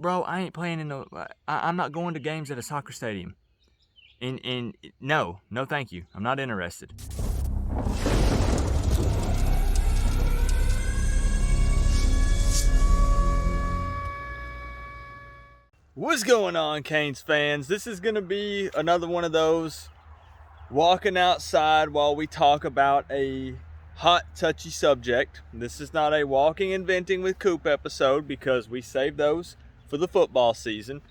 bro, I ain't playing in no. I'm not going to games at a soccer stadium. And no, thank you. I'm not interested. What's going on, Canes fans? This is gonna be another one of those walking outside while we talk about a hot, touchy subject. This is not a walking and venting with Coop episode because we saved those for the football season.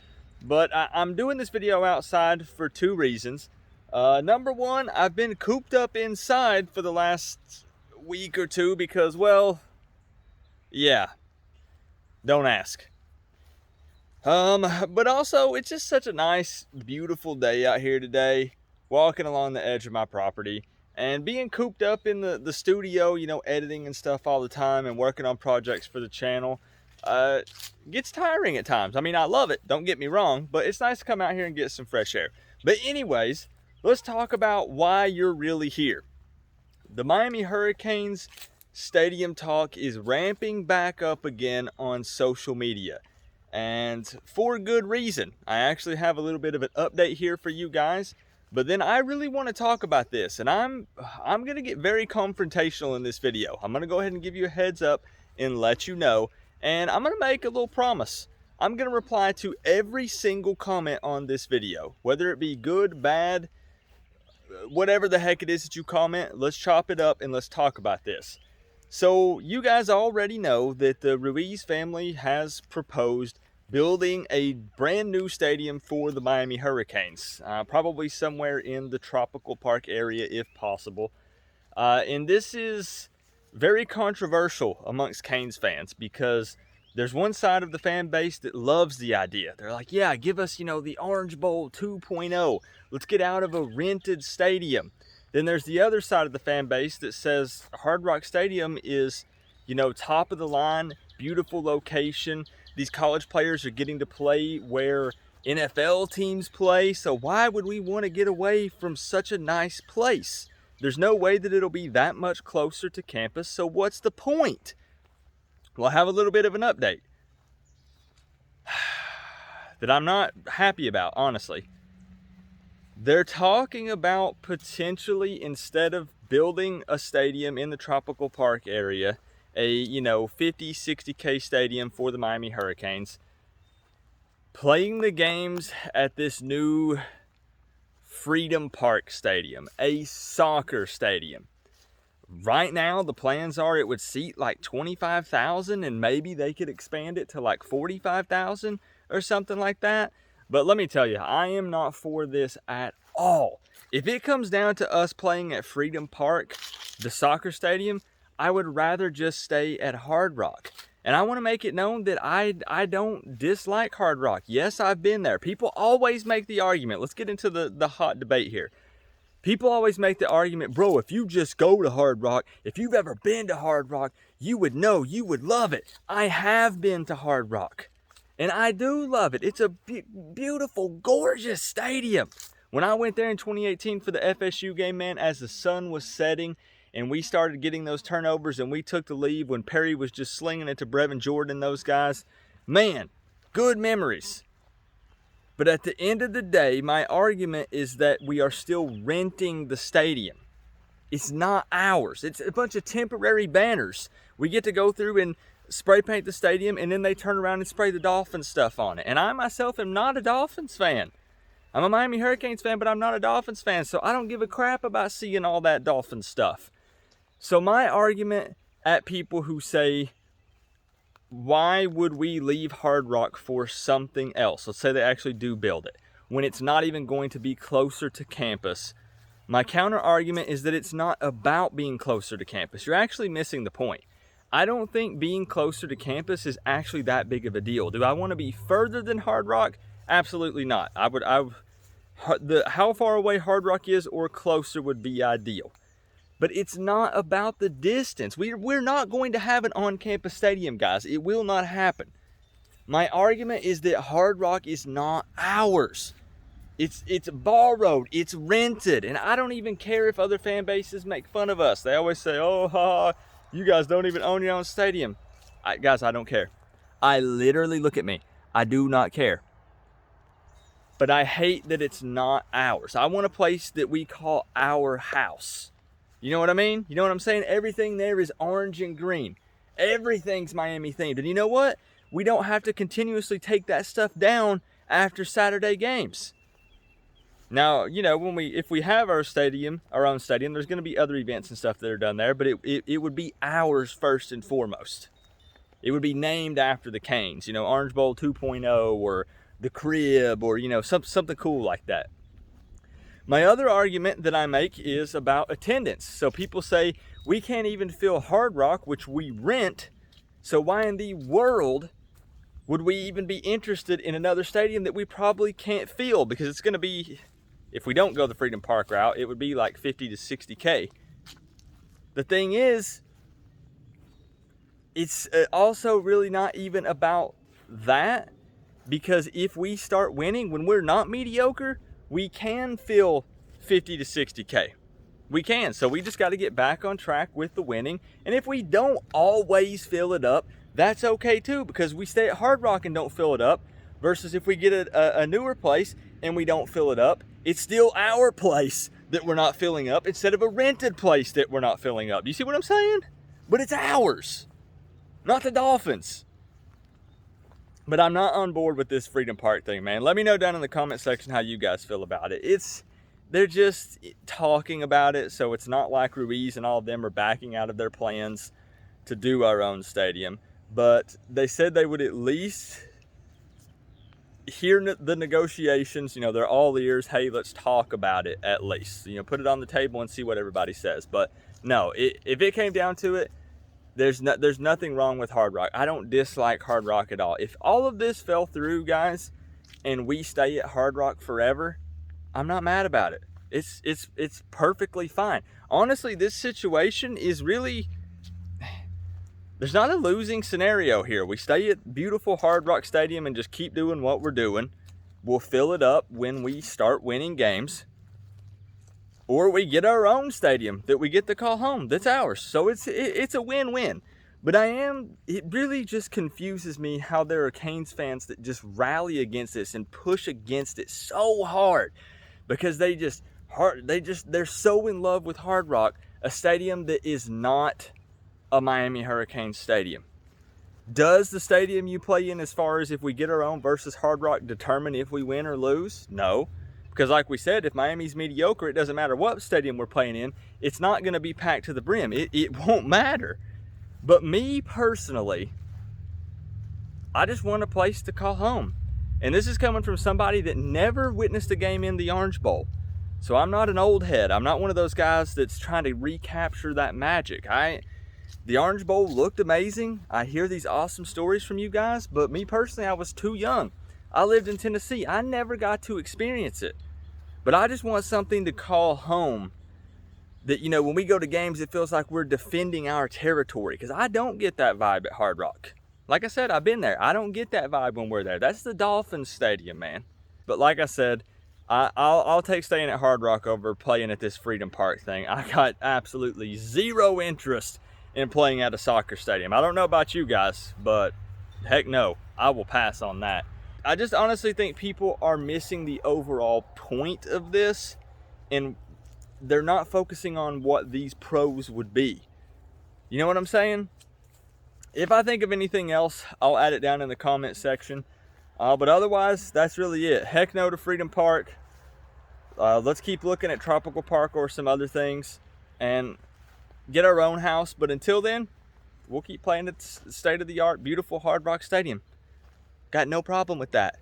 But I'm doing this video outside for two reasons. Number one, I've been cooped up inside for the last week or two because, well, yeah, don't ask. But also, it's just such a nice, beautiful day out here today, walking along the edge of my property, and being cooped up in the studio, you know, editing and stuff all the time and working on projects for the channel, gets tiring at times. I mean, I love it, don't get me wrong, but it's nice to come out here and get some fresh air. But anyways, let's talk about why you're really here. The Miami Hurricanes stadium talk is ramping back up again on social media. And for good reason. I actually have a little bit of an update here for you guys, but then I really want to talk about this, and I'm going to get very confrontational in this video. I'm going to go ahead and give you a heads up and let you know, and I'm going to make a little promise. I'm going to reply to every single comment on this video, whether it be good, bad, whatever the heck it is that you comment. Let's chop it up and let's talk about this. So you guys already know that the Ruiz family has proposed building a brand new stadium for the Miami Hurricanes, probably somewhere in the tropical park area if possible. And this is very controversial amongst Canes fans because there's one side of the fan base that loves the idea. They're like, yeah, give us, you know, the Orange Bowl 2.0. Let's get out of a rented stadium. Then there's the other side of the fan base that says Hard Rock Stadium is, you know, top of the line, beautiful location. These college players are getting to play where NFL teams play. So why would we want to get away from such a nice place? There's no way that it'll be that much closer to campus. So what's the point? Well, I have a little bit of an update that I'm not happy about, honestly. They're talking about potentially, instead of building a stadium in the tropical park area, a, you know, 50, 60K stadium for the Miami Hurricanes, playing the games at this new Freedom Park Stadium, a soccer stadium. Right now, the plans are it would seat like 25,000 and maybe they could expand it to like 45,000 or something like that. But let me tell you, I am not for this at all. If it comes down to us playing at Freedom Park, the soccer stadium, I would rather just stay at Hard Rock. And I want to make it known that I don't dislike Hard Rock. Yes, I've been there. People always make the argument. Let's get into the hot debate here. People always make the argument, bro, if you just go to Hard Rock, if you've ever been to Hard Rock, you would know, you would love it. I have been to Hard Rock. And I do love it. It's a beautiful, gorgeous stadium. When I went there in 2018 for the FSU game, man, as the sun was setting and we started getting those turnovers and we took the lead when Perry was just slinging it to Brevin Jordan and those guys, man, good memories. But at the end of the day, my argument is that we are still renting the stadium. It's not ours. It's a bunch of temporary banners. We get to go through and spray paint the stadium, and then they turn around and spray the Dolphins stuff on it. And I myself am not a Dolphins fan. I'm a Miami Hurricanes fan, but I'm not a Dolphins fan, so I don't give a crap about seeing all that Dolphins stuff. So my argument at people who say, why would we leave Hard Rock for something else? Let's say they actually do build it, when it's not even going to be closer to campus. My counter argument is that it's not about being closer to campus. You're actually missing the point. I don't think being closer to campus is actually that big of a deal. Do I want to be further than Hard Rock? Absolutely not. How far away Hard Rock is or closer would be ideal. But it's not about the distance. We're not going to have an on-campus stadium, guys. It will not happen. My argument is that Hard Rock is not ours. It's borrowed, it's rented, and I don't even care if other fan bases make fun of us. They always say, oh, you guys don't even own your own stadium. Guys, I don't care. I literally, look at me. I do not care. But I hate that it's not ours. I want a place that we call our house. You know what I mean? You know what I'm saying? Everything there is orange and green. Everything's Miami themed. And you know what? We don't have to continuously take that stuff down after Saturday games. Now, you know, if we have our own stadium, there's going to be other events and stuff that are done there, but it would be ours first and foremost. It would be named after the Canes, you know, Orange Bowl 2.0 or the Crib, or, you know, something cool like that. My other argument that I make is about attendance. So people say we can't even fill Hard Rock, which we rent. So why in the world would we even be interested in another stadium that we probably can't fill? Because it's going to be, if we don't go the Freedom Park route, it would be like 50 to 60K. The thing is, it's also really not even about that. Because if we start winning, when we're not mediocre, we can fill 50 to 60K. We can. So we just got to get back on track with the winning. And if we don't always fill it up, that's okay too, because we stay at Hard Rock and don't fill it up. Versus if we get a newer place and we don't fill it up, it's still our place that we're not filling up instead of a rented place that we're not filling up. You see what I'm saying? But it's ours, not the Dolphins. But I'm not on board with this Freedom Park thing, man. Let me know down in the comment section how you guys feel about it. They're just talking about it, so it's not like Ruiz and all of them are backing out of their plans to do our own stadium. But they said they would at least hear the negotiations. You know, they're all ears. Hey, let's talk about it at least. You know, put it on the table and see what everybody says. But no, if it came down to it, there's nothing wrong with Hard Rock. I don't dislike Hard Rock at all. If all of this fell through, guys, and we stay at Hard Rock forever, I'm not mad about it. It's perfectly fine. Honestly, this situation is really, there's not a losing scenario here. We stay at beautiful Hard Rock Stadium and just keep doing what we're doing. We'll fill it up when we start winning games. Or we get our own stadium that we get to call home. That's ours. So it's a win-win. But it really just confuses me how there are Canes fans that just rally against this and push against it so hard. Because they're so in love with Hard Rock, a stadium that is not a Miami Hurricanes stadium. Does the stadium you play in, as far as if we get our own versus Hard Rock, determine if we win or lose? No. Because like we said, if Miami's mediocre, it doesn't matter what stadium we're playing in. It's not going to be packed to the brim. It won't matter. But me personally, I just want a place to call home. And this is coming from somebody that never witnessed a game in the Orange Bowl. So I'm not an old head. I'm not one of those guys that's trying to recapture that magic. The Orange Bowl looked amazing. I hear these awesome stories from you guys. But me personally, I was too young. I lived in Tennessee. I never got to experience it. But I just want something to call home that, you know, when we go to games, it feels like we're defending our territory. Because I don't get that vibe at Hard Rock. Like I said, I've been there. I don't get that vibe when we're there. That's the Dolphins Stadium, man. But like I said, I'll take staying at Hard Rock over playing at this Freedom Park thing. I got absolutely zero interest in playing at a soccer stadium. I don't know about you guys, but heck no. I will pass on that. I just honestly think people are missing the overall point of this, and they're not focusing on what these pros would be. You know what I'm saying? If I think of anything else, I'll add it down in the comment section. But otherwise, that's really it. Heck no to Freedom Park. Let's keep looking at Tropical Park or some other things and get our own house. But until then, we'll keep playing at state-of-the-art, beautiful Hard Rock Stadium. Got no problem with that.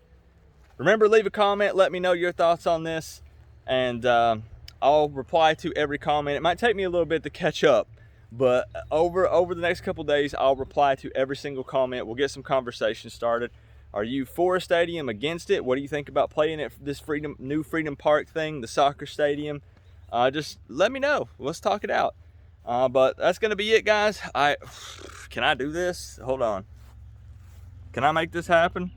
Remember, leave a comment. Let me know your thoughts on this. And I'll reply to every comment. It might take me a little bit to catch up. But over the next couple days, I'll reply to every single comment. We'll get some conversation started. Are you for a stadium, against it? What do you think about playing at this new Freedom Park thing, the soccer stadium? Just let me know. Let's talk it out. But that's going to be it, guys. Can I do this? Hold on. Can I make this happen?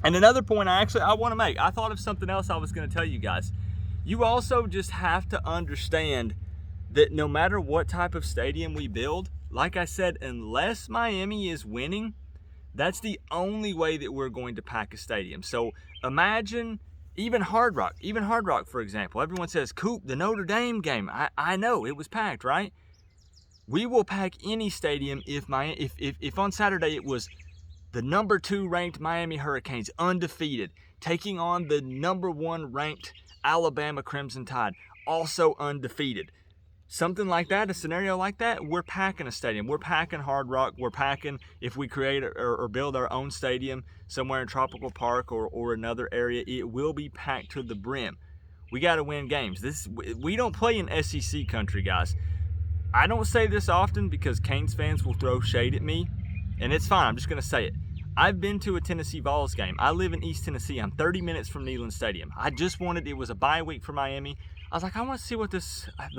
And another point I want to make. I thought of something else I was going to tell you guys. You also just have to understand that no matter what type of stadium we build, like I said, unless Miami is winning, that's the only way that we're going to pack a stadium. So imagine even Hard Rock, for example. Everyone says, Coop, the Notre Dame game. I know, it was packed, right? We will pack any stadium if on Saturday it was the number 2 ranked Miami Hurricanes, undefeated, taking on the number 1 ranked Alabama Crimson Tide, also undefeated. Something like that, a scenario like that, we're packing a stadium. We're packing Hard Rock. We're packing, if we create or build our own stadium somewhere in Tropical Park or another area, it will be packed to the brim. We got to win games. We don't play in SEC country, guys. I don't say this often because Canes fans will throw shade at me, and it's fine. I'm just going to say it. I've been to a Tennessee Vols game. I live in East Tennessee. I'm 30 minutes from Neyland Stadium. It was a bye week for Miami. I was like, I want to see what the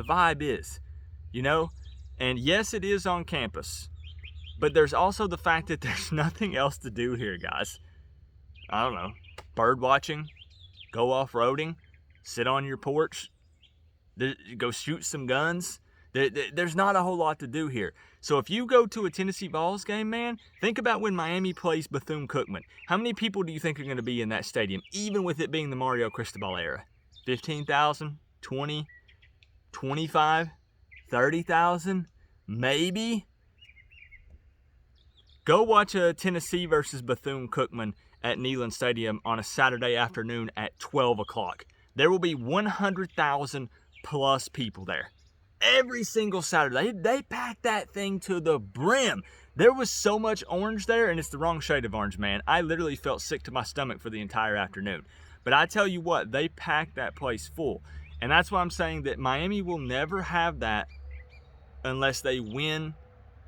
vibe is, you know? And yes, it is on campus, but there's also the fact that there's nothing else to do here, guys. I don't know, bird watching, go off-roading, sit on your porch, go shoot some guns. There's not a whole lot to do here. So if you go to a Tennessee Vols game, man, think about when Miami plays Bethune-Cookman. How many people do you think are going to be in that stadium, even with it being the Mario Cristobal era? 15,000? 20? 25? 30,000? Maybe? Go watch a Tennessee versus Bethune-Cookman at Neyland Stadium on a Saturday afternoon at 12 o'clock. There will be 100,000 plus people there. Every single Saturday. They packed that thing to the brim. There was so much orange there, and it's the wrong shade of orange, man. I literally felt sick to my stomach for the entire afternoon. But I tell you what, they packed that place full. And that's why I'm saying that Miami will never have that unless they win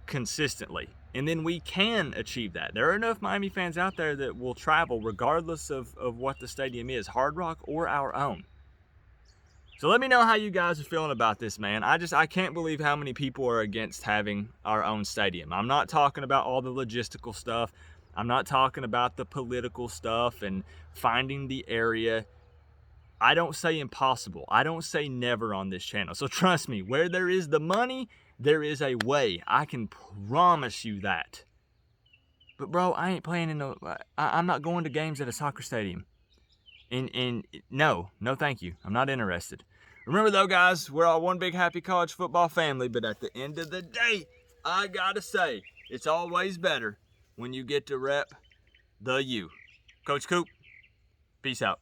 consistently. And then we can achieve that. There are enough Miami fans out there that will travel regardless of what the stadium is, Hard Rock or our own. So let me know how you guys are feeling about this, man. I can't believe how many people are against having our own stadium. I'm not talking about all the logistical stuff. I'm not talking about the political stuff and finding the area. I don't say impossible. I don't say never on this channel. So trust me, where there is the money, there is a way. I can promise you that. But bro, I ain't playing in I'm not going to games at a soccer stadium. And no, thank you. I'm not interested. Remember though, guys, we're all one big happy college football family, but at the end of the day, I gotta say, it's always better when you get to rep the U. Coach Coop, peace out.